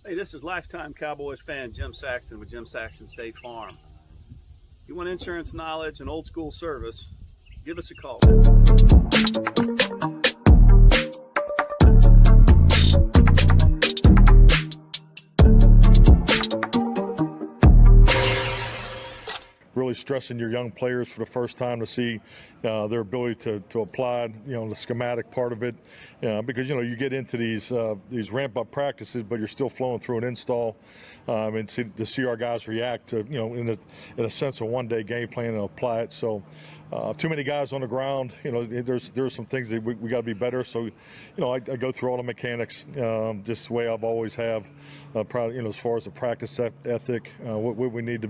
Hey, this is lifetime Cowboys fan Jim Saxton with Jim Saxton State Farm. You want insurance knowledge and old school service? Give us a call. Really stressing your young players for the first time to see their ability to apply, the schematic part of it, because you get into these ramp up practices, but you're still flowing through an install, and to see our guys react to in a sense of one day game plan and apply it. So too many guys on the ground. There's some things that we got to be better. So I go through all the mechanics just the way I've always have. As far as the practice ethic, what we need to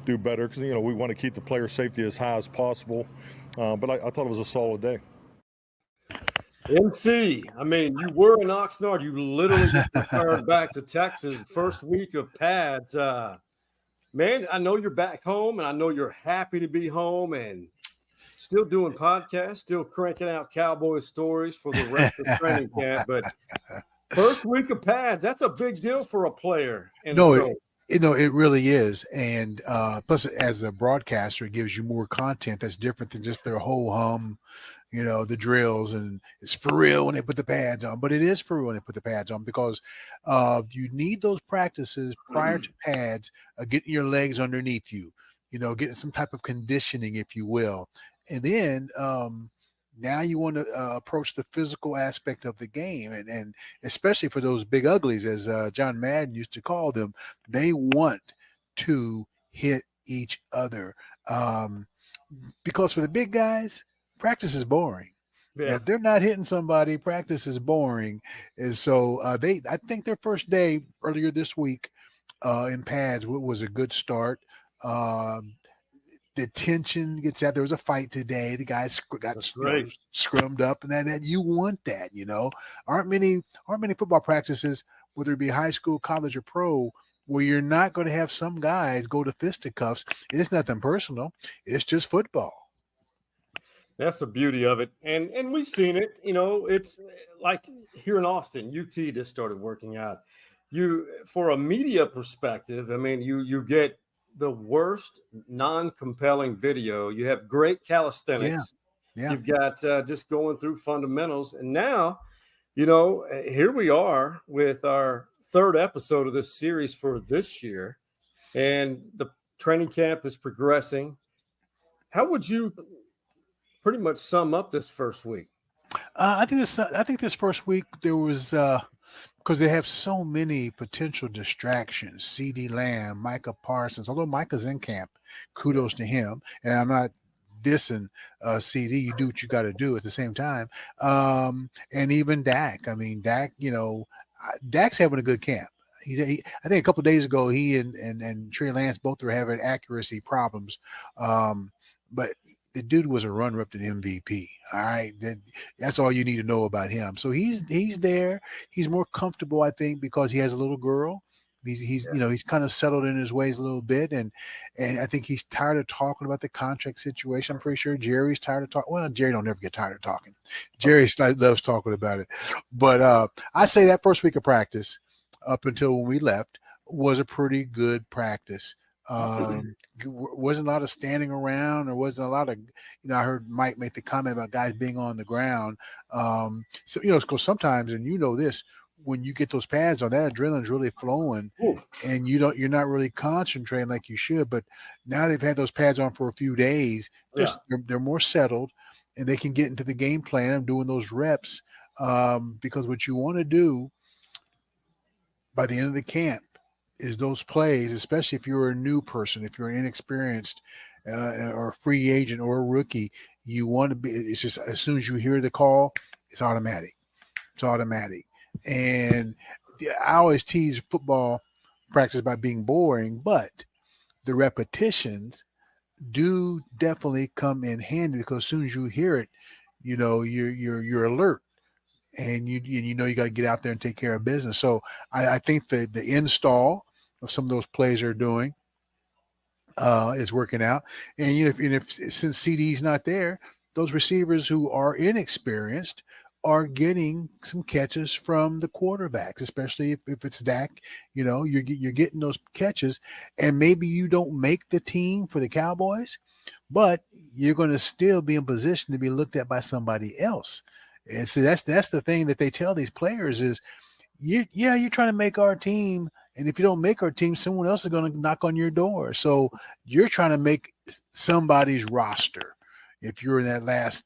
do better, because we want to keep the player safety as high as possible. But I thought it was a solid day. MC, I mean, you were in Oxnard. You literally just returned back to Texas. First week of pads. Man, I know you're back home, and I know you're happy to be home and still doing podcasts, still cranking out Cowboys stories for the rest of training camp. But first week of pads, that's a big deal for a player. It really is. And plus, as a broadcaster, it gives you more content that's different than just their whole hum, the drills. And it's for real when they put the pads on. But it is for real when they put the pads on, because you need those practices prior to pads, getting your legs underneath you, getting some type of conditioning, if you will. And then now you want to approach the physical aspect of the game, and especially for those big uglies, as John Madden used to call them, they want to hit each other. Because for the big guys, practice is boring. Yeah. If they're not hitting somebody, practice is boring. And so I think their first day earlier this week in pads was a good start. The tension gets out. There was a fight today. The guys got scrummed up, and that you want that. Aren't many football practices, whether it be high school, college, or pro, where you're not going to have some guys go to fisticuffs. It's nothing personal. It's just football. That's the beauty of it, and we've seen it. It's like here in Austin, UT just started working out. For a media perspective, I mean, you get the worst non-compelling video. You have great calisthenics. Yeah. You've got just going through fundamentals. And now, here we are with our third episode of this series for this year. And the training camp is progressing. How would you pretty much sum up this first week? I think this first week there was because they have so many potential distractions. CeeDee Lamb, Micah Parsons, although Micah's in camp, kudos to him. And I'm not dissing CD. You do what you got to do at the same time. And even Dak. I mean, Dak, Dak's having a good camp. I think a couple of days ago, he and Trey Lance both were having accuracy problems. But the dude was a runner-up to the MVP. All right, that's all you need to know about him. So he's there. He's more comfortable, I think, because he has a little girl. He's kind of settled in his ways a little bit, and I think he's tired of talking about the contract situation. I'm pretty sure Jerry's tired of talking. Well, Jerry don't ever get tired of talking. Jerry loves talking about it. But I say that first week of practice, up until when we left, was a pretty good practice. Wasn't a lot of standing around. There wasn't a lot of, I heard Mike make the comment about guys being on the ground. So, because sometimes, and this, when you get those pads on, that adrenaline's really flowing. Ooh. And you're not really concentrating like you should. But now they've had those pads on for a few days. They're more settled, and they can get into the game plan of doing those reps. Because what you want to do by the end of the camp is those plays, especially if you're a new person, if you're inexperienced or a free agent or a rookie, you want to be, it's just as soon as you hear the call, it's automatic. It's automatic. And I always tease football practice about being boring, but the repetitions do definitely come in handy, because as soon as you hear it, you're alert. And you got to get out there and take care of business. So I think the install of some of those plays are doing is working out. And if since CD's not there, those receivers who are inexperienced are getting some catches from the quarterbacks, especially if it's Dak. You're getting those catches, and maybe you don't make the team for the Cowboys, but you're going to still be in position to be looked at by somebody else. And so that's the thing that they tell these players is, you're trying to make our team, and if you don't make our team, someone else is going to knock on your door. So you're trying to make somebody's roster. If you're in that last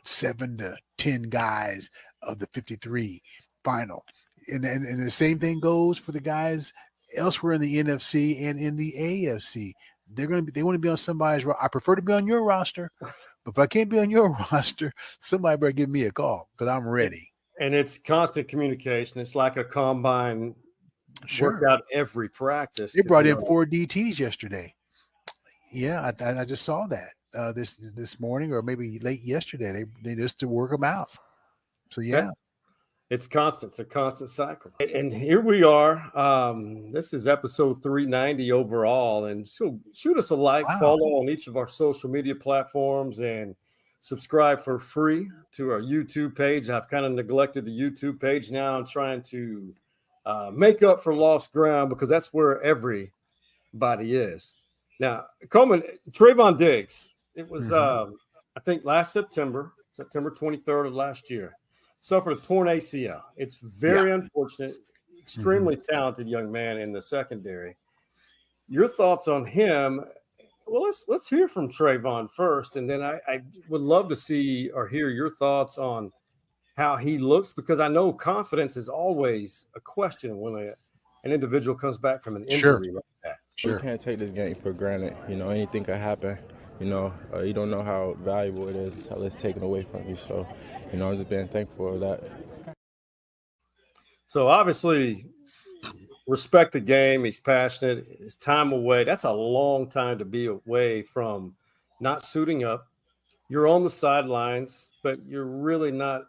7 to 10 guys of the 53 final, and the same thing goes for the guys elsewhere in the NFC and in the AFC. They want to be on somebody's roster. I prefer to be on your roster, but if I can't be on your roster, somebody better give me a call because I'm ready. And it's constant communication. It's like a combine workout every practice. They brought in 4 DTs yesterday. Yeah, I just saw that this morning or maybe late yesterday. They just to work them out. So yeah. It's constant. It's a constant cycle. And here we are. This is episode 390 overall. And so shoot us a like, follow on each of our social media platforms, and subscribe for free to our YouTube page. I've kind of neglected the YouTube page now. I'm trying to make up for lost ground because that's where everybody is. Now, Coleman, Trayvon Diggs, it was, I think, last September 23rd of last year, suffered a torn ACL. It's very unfortunate, extremely talented young man in the secondary. Your thoughts on him? Well, let's hear from Trayvon first, and then I would love to see or hear your thoughts on how he looks, because I know confidence is always a question when an individual comes back from an injury like that. You can't take this game for granted. Anything could happen. You don't know how valuable it is until it's taken away from you. So, I'm just being thankful for that. So obviously, respect the game. He's passionate. His time away. That's a long time to be away from not suiting up. You're on the sidelines, but you're really not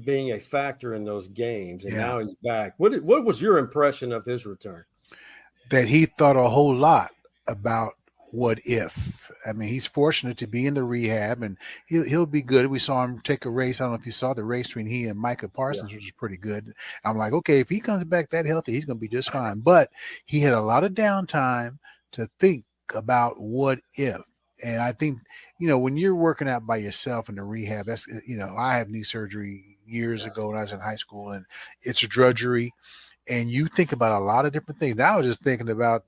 being a factor in those games. And now he's back. What was your impression of his return? That he thought a whole lot about what if. I mean, he's fortunate to be in the rehab, and he'll be good. We saw him take a race. I don't know if you saw the race between he and Micah Parsons, which was pretty good. I'm like, okay, if he comes back that healthy, he's going to be just fine. But he had a lot of downtime to think about what if. And I think, when you're working out by yourself in the rehab, that's, I had knee surgery years ago when I was in high school, and it's a drudgery. And you think about a lot of different things. Now I was just thinking about,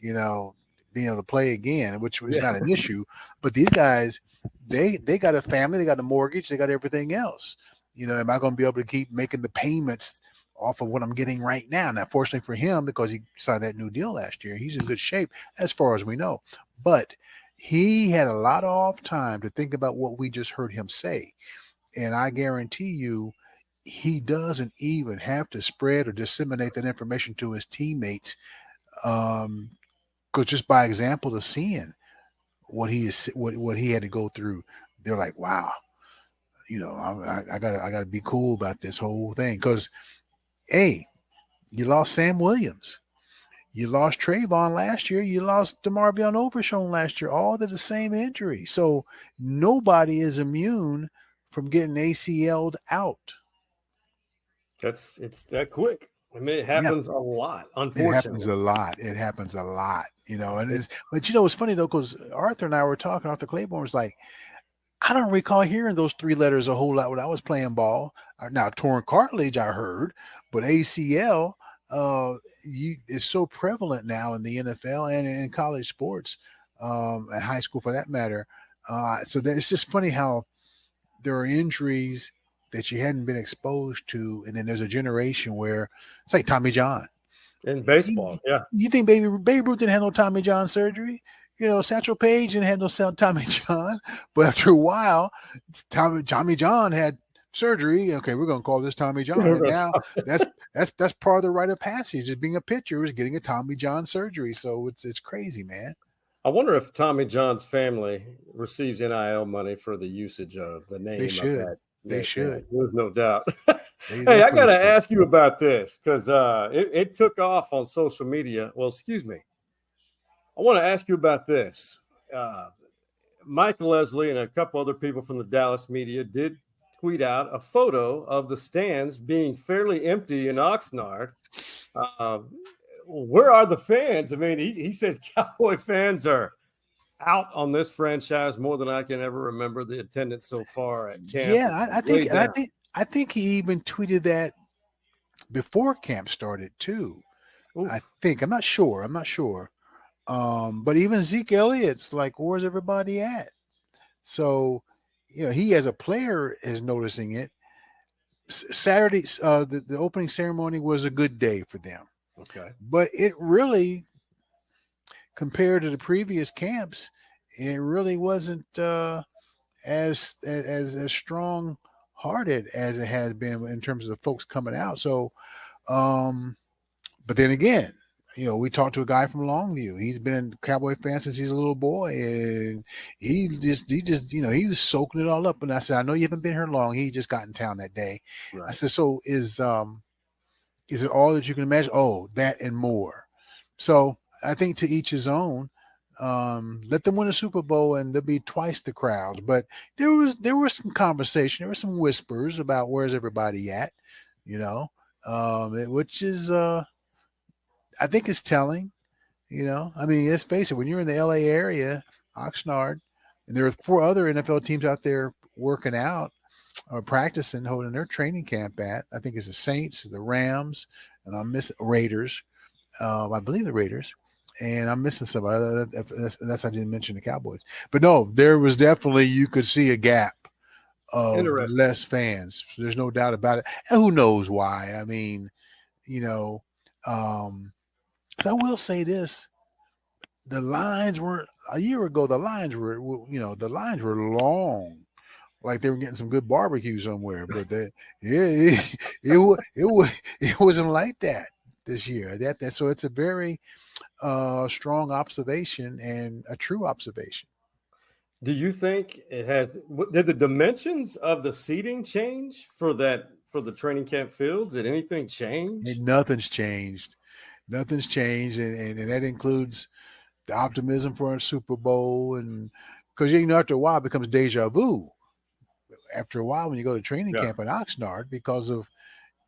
being able to play again, which was not an issue. But these guys, they got a family, they got a mortgage, they got everything else. Am I going to be able to keep making the payments off of what I'm getting right now? Now, fortunately for him, because he signed that new deal last year, he's in good shape as far as we know. But he had a lot of off time to think about what we just heard him say. And I guarantee you, he doesn't even have to spread or disseminate that information to his teammates, because just by example of seeing what he had to go through, they're like, wow, I gotta be cool about this whole thing. Because, hey, you lost Sam Williams, you lost Trayvon last year, you lost DeMarvion Overshown last year, all to the same injury. So nobody is immune from getting ACL'd out. It's that quick. I mean, it happens a lot, unfortunately. It happens a lot, and but it's funny though, because Arthur and I were talking, Arthur Claiborne was like, I don't recall hearing those 3 letters a whole lot when I was playing ball. Now, torn cartilage I heard, but ACL is so prevalent now in the NFL and in college sports, and high school for that matter. So it's just funny how there are injuries that you hadn't been exposed to, and then there's a generation where it's like Tommy John in baseball. You think Babe Ruth didn't have no Tommy John surgery? Satchel Paige didn't have no Tommy John, but after a while, Tommy John had surgery. Okay, we're going to call this Tommy John. And now that's part of the rite of passage. Is being a pitcher is getting a Tommy John surgery. So it's crazy, man. I wonder if Tommy John's family receives NIL money for the usage of the name. They should. Of that. They should. There's no doubt. Hey, I got to ask you about this because it took off on social media. Well, excuse me. I want to ask you about this. Mike Leslie and a couple other people from the Dallas media did tweet out a photo of the stands being fairly empty in Oxnard. Where are the fans? I mean, he says Cowboy fans are out on this franchise more than I can ever remember. The attendance so far at camp. Yeah, I think he even tweeted that before camp started too. Oof. I think I'm not sure. But even Zeke Elliott's like, where's everybody at? So, he as a player is noticing it. Saturday, the opening ceremony was a good day for them. Okay. But it really, compared to the previous camps, it really wasn't as strong hearted as it has been in terms of the folks coming out. So, but then again, we talked to a guy from Longview. He's been a Cowboy fan since he's a little boy, and he was soaking it all up. And I said, I know you haven't been here long. He just got in town that day. Right. I said, so is it all that you can imagine? Oh, that and more. So I think to each his own. Let them win a Super Bowl and there'll be twice the crowd. But there was some conversation, there were some whispers about where's everybody at, which is I think it's telling, I mean, let's face it, when you're in the LA area, Oxnard, and there are 4 other NFL teams out there working out or practicing, holding their training camp at, I think it's the Saints, the Rams, and I'm missing Raiders. I believe the Raiders. And I'm missing somebody. That's I didn't mention the Cowboys. But no, there was definitely, you could see a gap of less fans. There's no doubt about it. And who knows why? I mean, I will say this. The lines weren't, a year ago, the lines were long. Like they were getting some good barbecue somewhere. But it wasn't like that this year. So it's a very strong observation and a true observation. Do you think did the dimensions of the seating change for the training camp fields? Did anything change? Nothing's changed. Nothing's changed. And that includes the optimism for a Super Bowl. And because, after a while it becomes deja vu. After a while, when you go to training camp in Oxnard, because of,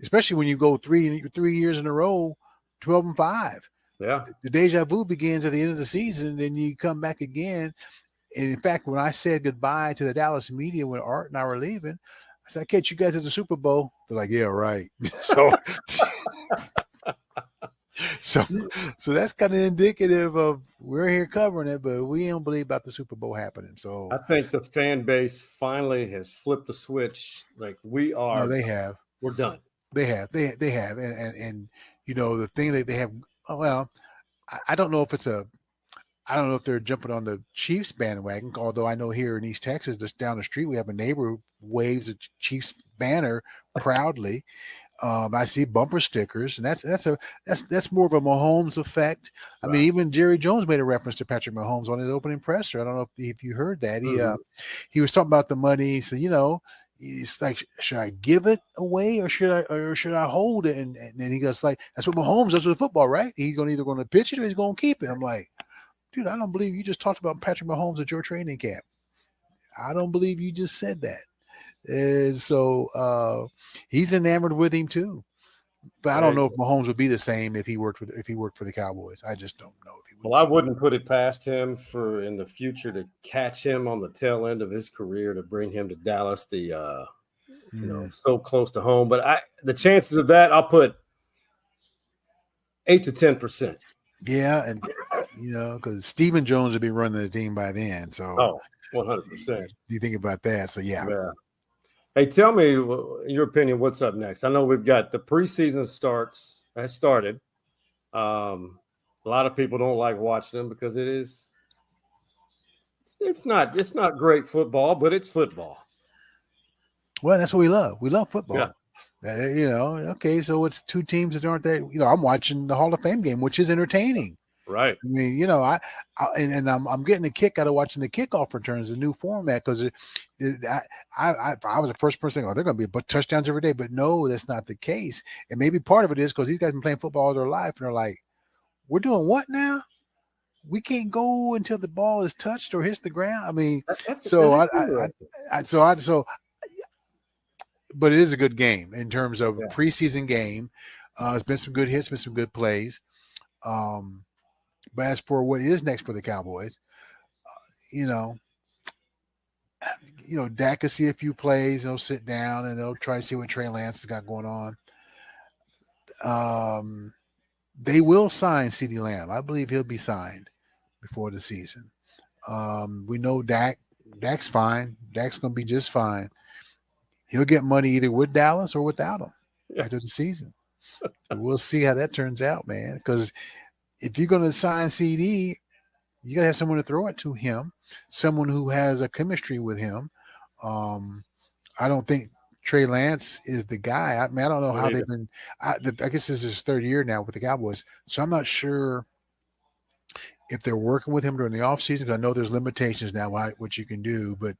especially when you go 3 years in a row, 12-5. Yeah. The deja vu begins at the end of the season, and you come back again. And in fact, when I said goodbye to the Dallas media when Art and I were leaving, I said, "I'll catch you guys at the Super Bowl." They're like, "Yeah, right." So that's kind of indicative of we're here covering it, but we don't believe about the Super Bowl happening. So I think the fan base finally has flipped the switch. Like we are. No, they have. We're done. They have. They have. And the thing that they have. Well, I don't know if they're jumping on the Chiefs bandwagon, although I know here in East Texas, just down the street, we have a neighbor who waves a Chiefs banner proudly. I see bumper stickers, and that's more of a Mahomes effect. I mean, even Jerry Jones made a reference to Patrick Mahomes on his opening presser. I don't know if you heard that. He was talking about the money. He said, he's like, should I give it away or should I hold it? And then he goes like, that's what Mahomes does with football, right? He's either going to pitch it or he's going to keep it. I'm like, dude, I don't believe you just talked about Patrick Mahomes at your training camp. I don't believe you just said that. And so he's enamored with him too. But I don't know if Mahomes would be the same if he worked for the Cowboys. I just don't know if he would. Well, I wouldn't put it past him for in the future to catch him on the tail end of his career to bring him to Dallas, so close to home. But the chances of that, I'll put 8 to 10%. Yeah, and because Stephen Jones would be running the team by then. So 100%. You think about that? So yeah. Hey, tell me your opinion. What's up next? I know we've got the preseason has started. A lot of people don't like watching them because it's not great football, but it's football. Well, that's what we love. We love football. Yeah. Okay, so it's 2 teams that aren't that. I'm watching the Hall of Fame game, which is entertaining. Right. I mean, I'm getting a kick out of watching the kickoff returns, a new format, because I was the first person, they're going to be touchdowns every day, but no, that's not the case. And maybe part of it is because these guys have been playing football all their life, and they're like, we're doing what now? We can't go until the ball is touched or hits the ground. I mean, but it is a good game in terms of Yeah. preseason game. It's been some good hits, been some good plays. But as for what is next for the Cowboys, you know, Dak will see a few plays, and he'll sit down and they'll try to see what Trey Lance has got going on. They will sign CeeDee Lamb. I believe he'll be signed before the season. We know Dak's fine. Dak's going to be just fine. He'll get money either with Dallas or without him after the season. So we'll see how that turns out, man. Because if you're going to sign CD, you got to have someone to throw it to him, someone who has a chemistry with him. I don't think Trey Lance is the guy. I mean, I don't know how they've been. I guess this is his third year now with the Cowboys, so I'm not sure if they're working with him during the offseason, because I know there's limitations now what you can do. But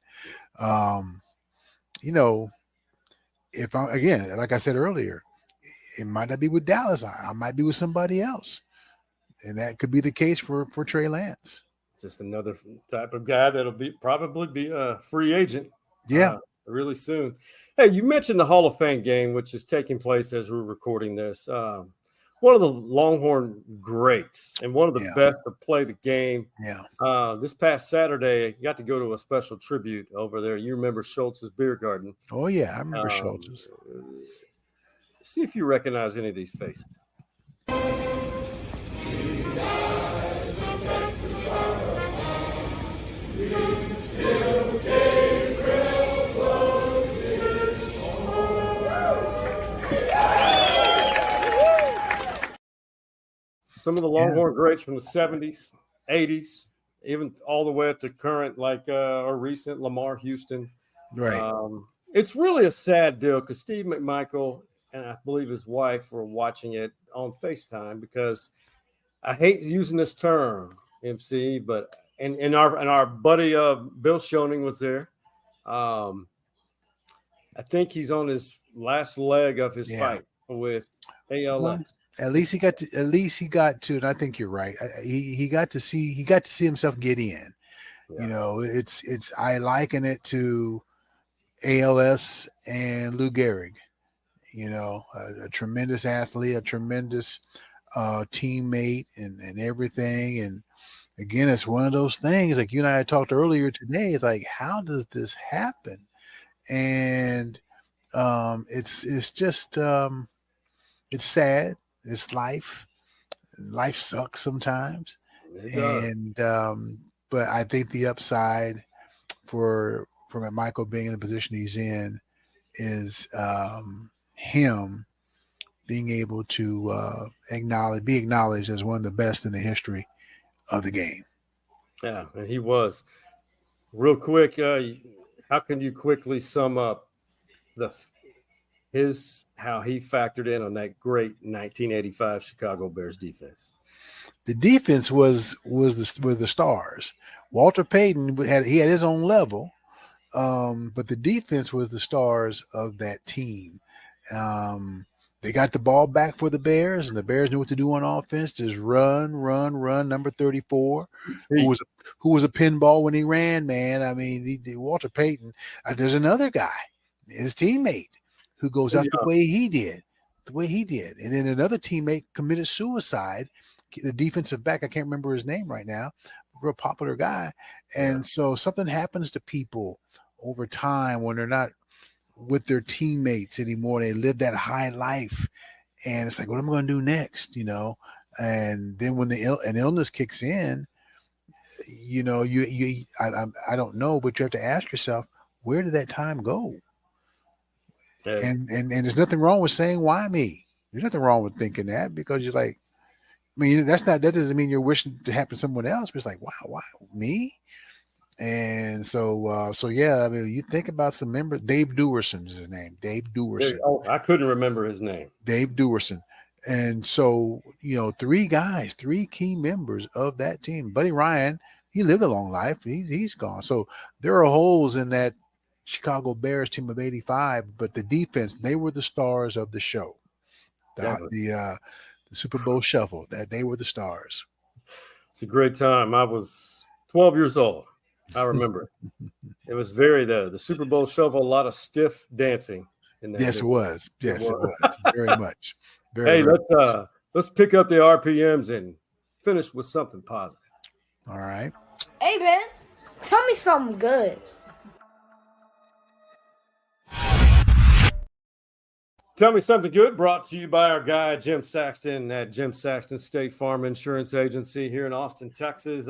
if again, like I said earlier, it might not be with Dallas. I might be with somebody else, and that could be the case for Trey Lance. Just another type of guy that'll probably be a free agent. Yeah, really soon. Hey, you mentioned the Hall of Fame game, which is taking place as we're recording this. One of the Longhorn greats and one of the best to play the game. Yeah. This past Saturday, I got to go to a special tribute over there. You remember Schultz's Beer Garden? Oh yeah, I remember Schultz's. See if you recognize any of these faces. Some of the Longhorn greats from the 70s, 80s, even all the way up to current, like or recent Lamar Houston. Right. It's really a sad deal because Steve McMichael and I believe his wife were watching it on FaceTime, because I hate using this term, MC, but and our buddy Bill Schoening was there. I think he's on his last leg of his fight with ALS. Well, at least he got to, and I think you're right. He got to see himself get in. Yeah. It's I liken it to ALS and Lou Gehrig. A tremendous athlete, a tremendous teammate, and everything. And again, it's one of those things, like you and I had talked earlier today. It's like, how does this happen? And it's just it's sad. It's life. Life sucks sometimes. And but I think the upside for Michael being in the position he's in is him being able to be acknowledged as one of the best in the history of the game. Yeah, and he was. Real quick, how can you quickly sum up how he factored in on that great 1985 Chicago Bears defense? The defense was the stars. Walter Payton had his own level, but the defense was the stars of that team. They got the ball back for the Bears, and the Bears knew what to do on offense. Just run. Number 34, who was a pinball when he ran, man. I mean, Walter Payton. There's another guy, his teammate, who goes out the way he did. And then another teammate committed suicide. The defensive back, I can't remember his name right now, real popular guy. And so something happens to people over time when they're not with their teammates anymore. They live that high life, and it's like, what am I going to do next? And then when an illness kicks in, I don't know, but you have to ask yourself, where did that time go? Yeah. And there's nothing wrong with saying, why me? There's nothing wrong with thinking that, because you're like, I mean, that doesn't mean you're wishing to happen to someone else, but it's like, wow, why me? And so yeah, I mean, you think about some members. Dave Duerson is his name. Dave Duerson. Oh, I couldn't remember his name. Dave Duerson. And so, three key members of that team. Buddy Ryan, he lived a long life. He's gone. So there are holes in that Chicago Bears team of 85, but the defense, they were the stars of the show. The Super Bowl shuffle, that they were the stars. It's a great time. I was 12 years old. I remember it. It was the Super Bowl shuffle, a lot of stiff dancing. in that Yes, it video. was. Yes, it was. Very much. Hey, let's pick up the RPMs and finish with something positive. All right. Hey, man, tell me something good. Tell me something good, brought to you by our guy Jim Saxton at Jim Saxton State Farm Insurance Agency here in Austin, Texas.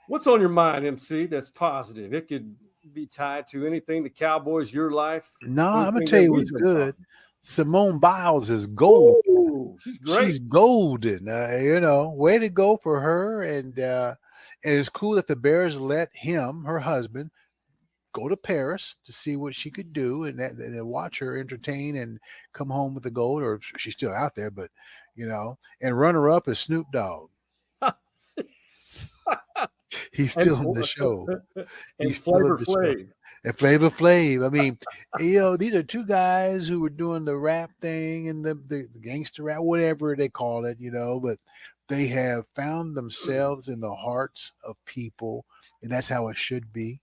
What's on your mind, MC, that's positive? It could be tied to anything, the Cowboys, your life. No, I'm going to tell you what's good. Simone Biles is gold. Ooh, she's great. She's golden. Way to go for her. And it's cool that the Bears let her husband, go to Paris to see what she could do and watch her entertain and come home with the gold, or she's still out there, but and runner up is Snoop Dogg. He's still in the show. He's Flavor Flav. And Flavor Flav. I mean, these are two guys who were doing the rap thing and the gangster rap, whatever they call it, but they have found themselves in the hearts of people, and that's how it should be.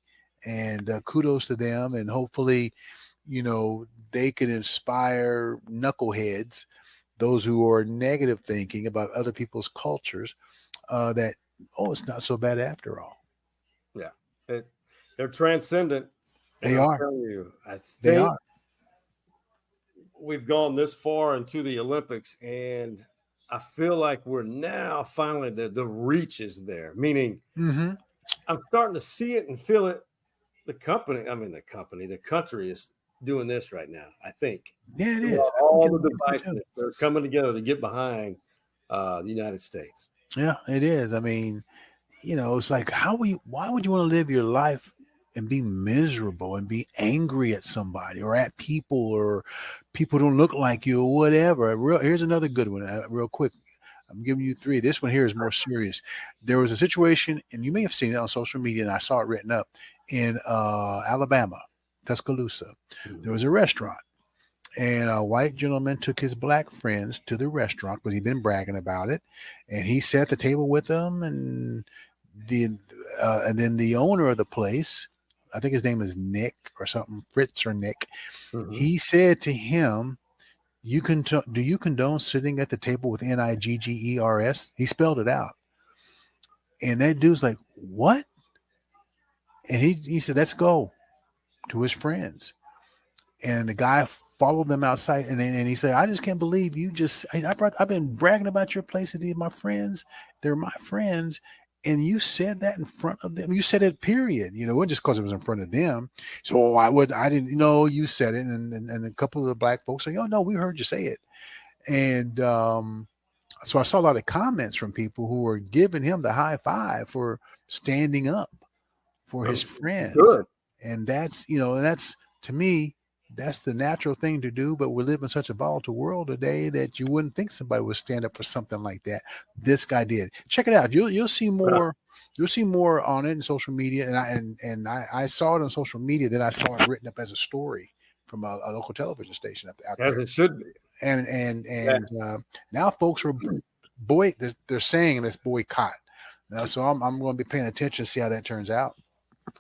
And kudos to them. And hopefully, they can inspire knuckleheads, those who are negative thinking about other people's cultures, that, it's not so bad after all. Yeah. They're transcendent. They are. I'm telling you, I think they are. We've gone this far into the Olympics, and I feel like we're now finally the reach is there, meaning I'm starting to see it and feel it. The country is doing this right now, I think. Yeah, it is. All the devices, they're coming together to get behind the United States. Yeah, it is. I mean, it's like, why would you want to live your life and be miserable and be angry at somebody or at people, or people don't look like you or whatever? Here's another good one, real quick. I'm giving you three. This one here is more serious. There was a situation, and you may have seen it on social media, and I saw it written up in Alabama, Tuscaloosa. There was a restaurant, and a white gentleman took his black friends to the restaurant because he'd been bragging about it, and he sat at the table with them, and then the owner of the place, I think his name is Nick or something, Fritz or Nick, he said to him, do you condone sitting at the table with Niggers? He spelled it out. And that dude's like, what? And he said, let's go, to his friends. And the guy followed them outside, and he said, I just can't believe you I've been bragging about your place to these my friends. They're my friends. And you said that in front of them. You said it, period. It wasn't just because it was in front of them. So I didn't know you said it. And a couple of the black folks say, oh, no, we heard you say it. And so I saw a lot of comments from people who were giving him the high five for standing up for his friends. Good. And that's, that's, to me, that's the natural thing to do. But we live in such a volatile world today that you wouldn't think somebody would stand up for something like that. This guy did. Check it out. You'll see more. You'll see more on it in social media. And I saw it on social media. Then I saw it written up as a story from a local television station out as there. It should be. And now folks are they're saying this boycott. So I'm going to be paying attention to see how that turns out.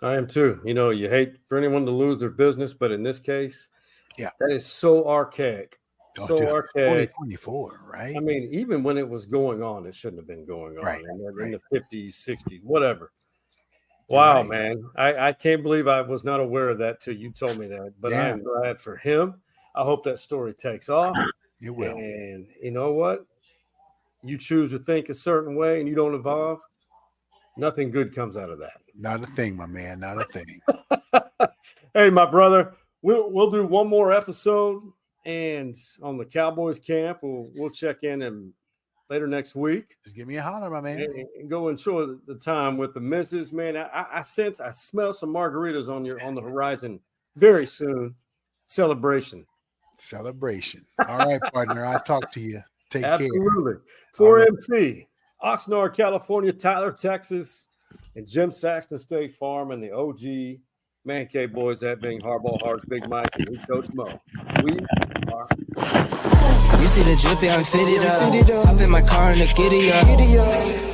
I am too. You hate for anyone to lose their business, but in this case, that is so archaic. Archaic. 2024, right? I mean, even when it was going on, it shouldn't have been going on in the 50s, 60s, whatever. Wow, man. I can't believe I was not aware of that till you told me that. But I am glad for him. I hope that story takes off. It will. And you know what? You choose to think a certain way and you don't evolve, nothing good comes out of that. Not a thing, my man. Not a thing. Hey, my brother, we'll do one more episode, and on the Cowboys camp, we'll check in later next week. Just give me a holler, my man. And go enjoy the time with the missus, man. I smell some margaritas on the horizon very soon. Celebration. All right, partner. I'll talk to you. Take care. Absolutely. For MC, Oxnard, California, Tyler, Texas, and Jim Saxton State Farm, and the OG Man Cave Boys, that being Hardball Hearts, Big Mike, and we Coach Mo. We are. You see the drippy, I'm fitted up. Up in my car in the giddy up.